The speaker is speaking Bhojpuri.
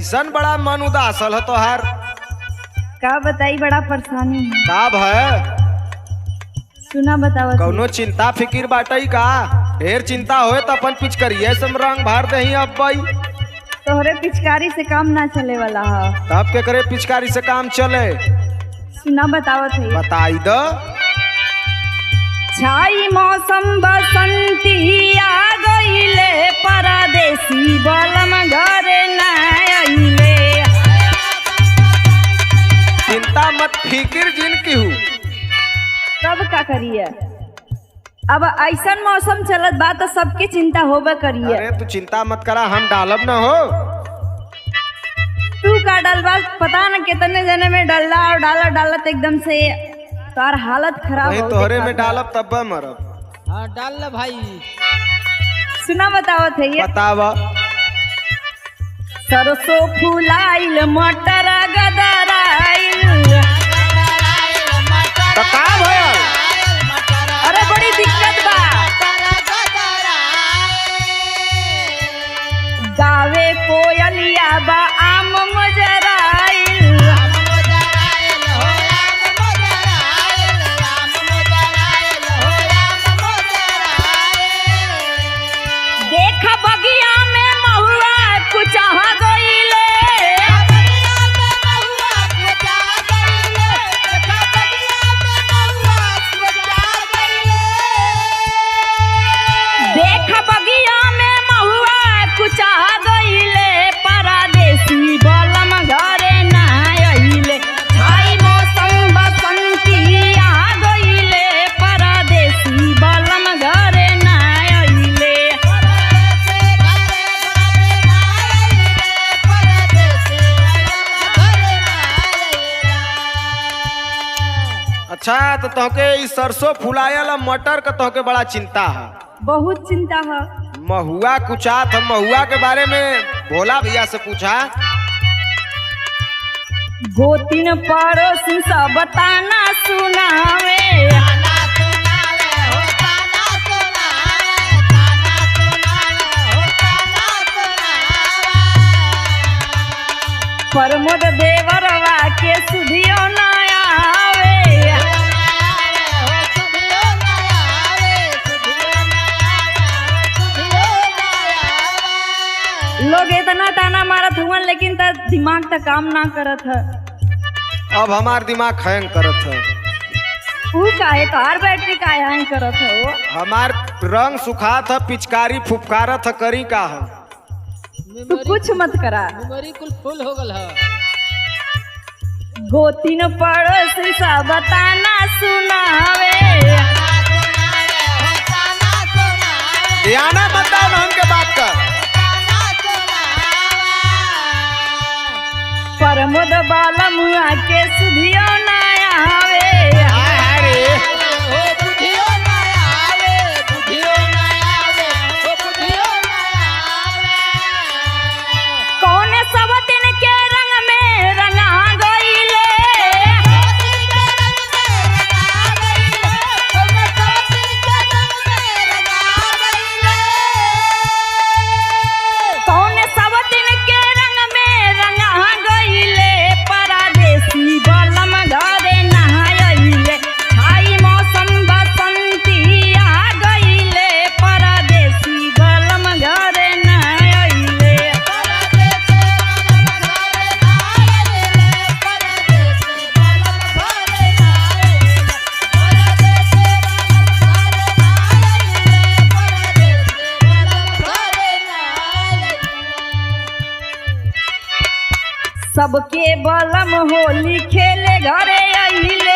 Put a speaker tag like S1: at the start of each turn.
S1: कैसन बड़ा मन उदासल है तोहार।
S2: का बताई, बड़ा परेशानी है।
S1: का भय?
S2: सुना बताओ।
S1: कौनो चिंता फिकिर बाटई का? ढेर चिंता होए तो अपन पिचकरिए से रंग भर दही अब भाई।
S2: तोहरे पिचकारी से काम ना चले वाला है।
S1: तब के करे पिचकारी से काम चले?
S2: सुना बतावत है।
S1: बताई दो।
S2: छाई मौसम बसंती आ गईले, परदेसी बलम घरे ना आइले।
S1: चिंता मत फिकिर जिन की हूँ।
S2: तब का करिए, अब ऐसा मौसम चलत बा तो सबके चिंता होबे करिए।
S1: अरे तू चिंता मत करा, हम डालब न हो।
S2: तू का डलबा पता न कितने जने में डलला और डालत एकदम से तार हालत खराब हो।
S1: तोहरे में डालब तब मरब।
S3: हाँ डाल ले भाई।
S2: सुना बताओ थे ये।
S1: बतावा।
S2: सरसों फुलाइल, मटर गदराइल।
S1: तो का भयल?
S2: अरे बड़ी दिक्कत बा। गावे कोयलिया बा आम मजराइल। देख बगिया में महुआ कुचाह गइले। देख बगिया में महुआ कुचाह गइले, परदेसी बलम घरे ना आइले। छाई मौसम बसंती आ गइले, परदेसी बलम घरे ना आइले।
S1: अच्छा तो तोहके इस सरसों फुलायल मटर का तोहके बड़ा चिंता है।
S2: बहुत चिंता है।
S1: महुआ कुचात हम महुआ के बारे में भोला भैया से पूछा।
S2: गोतिन पड़ोसी सब ताना सुनावे। प्रमोद देवरवा के सुधियो न आवे। लोग इतना ताना मारत हुआ लेकिन त दिमाग त काम ना करत है।
S1: अब हमार दिमाग हैंग करत है।
S2: ऊ काहे तोहार बैटरी काहे हैंग करत है? वो
S1: हमार रंग सुखात है, पिचकारी फुफकारत है, करी का है?
S2: तू कुछ मत करा।
S3: मेमोरी कुल फुल हो गल है।
S2: गोतिन पड़ोसी सब ताना सुनावे।
S1: ध्यान मत दाओ ना हमके बात कर।
S2: प्रमोद बालमुआ के सुधियो न आवे।
S1: अरे
S3: ओ बुधियो ना आवे, बुधियो ना आवे, ओ बुधियो ना आवे।
S2: कौने सब दिन के रंग में रंगा गइले। कौने सब दिन के रंग में रंगा गइले, परदेसी बलम घरे ना आइले। छाई मौसम बसंती आ गइले, परदेसी बलम घरे ना आइले। सबके बलम होली खेले घरे आइले।